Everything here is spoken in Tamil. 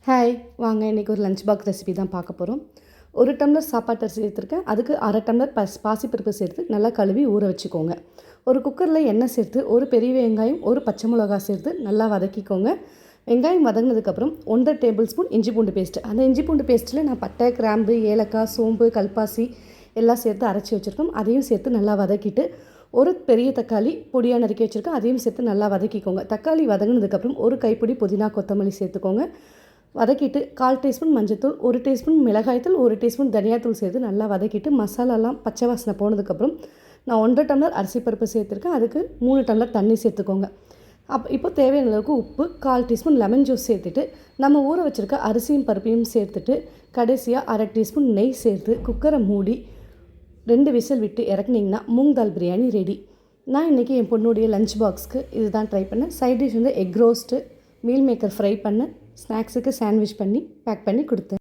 ஹாய் வாங்க இன்றைக்கி ஒரு லஞ்ச் பாக்ஸ் ரெசிபி தான் பார்க்க போகிறோம். ஒரு டம்ளர் சாப்பாட்டு அரிசி சேர்த்துருக்கேன். அதுக்கு அரை டம்ளர் பாசிப்பருப்பு சேர்த்து நல்லா கழுவி ஊற வச்சுக்கோங்க. ஒரு குக்கரில் எண்ணெய் சேர்த்து ஒரு பெரிய வெங்காயம் ஒரு பச்சை மிளகா சேர்த்து நல்லா வதக்கிக்கோங்க. வெங்காயம் வதங்கினதுக்கப்புறம் 1.5 டேபிள் ஸ்பூன் இஞ்சி பூண்டு பேஸ்ட்டு. அந்த இஞ்சி பூண்டு பேஸ்ட்டில் நான் பட்டை, கிராம்பு, ஏலக்காய், சோம்பு, கல்பாசி எல்லாம் சேர்த்து அரைச்சி வச்சுருக்கோம். அதையும் சேர்த்து நல்லா வதக்கிட்டு ஒரு பெரிய தக்காளி பொடியாக நறுக்கி வச்சுருக்கேன். அதையும் சேர்த்து நல்லா வதக்கிக்கோங்க. தக்காளி வதங்கினதுக்கப்புறம் ஒரு கைப்பிடி புதினா கொத்தமல்லி சேர்த்துக்கோங்க. வதக்கிட்டு 1/4 டீஸ்பூன் மஞ்சள்தூள், 1 டீஸ்பூன் மிளகாய்த்தூள், 1 டீஸ்பூன் தனியாத்தூள் சேர்த்து நல்லா வதக்கிட்டு மசாலாலாம் பச்சை வாசனை போனதுக்கப்புறம் நான் 1.5 டம்ளர் அரிசி பருப்பு சேர்த்துருக்கேன். அதுக்கு 3 டம்ளர் தண்ணி சேர்த்துக்கோங்க. இப்போ தேவையான அளவுக்கு உப்பு, 1/4 டீஸ்பூன் லெமன் ஜூஸ் சேர்த்துட்டு நம்ம ஊற வச்சுருக்க அரிசியும் பருப்பையும் சேர்த்துட்டு கடைசியாக 1/2 டீஸ்பூன் நெய் சேர்த்து குக்கரை மூடி 2 விசில் விட்டு இறக்குனிங்கன்னா மூங் தால் பிரியாணி ரெடி. நான் இன்றைக்கி என் பொண்ணுடைய லஞ்ச் பாக்ஸ்க்கு இதுதான் ட்ரை பண்ணேன். Side dish egg roast, meal maker fry பண்ணேன். ஸ்நாக்ஸுக்கு சாண்ட்விச் பண்ணி பேக் பண்ணி கொடுத்தேன்.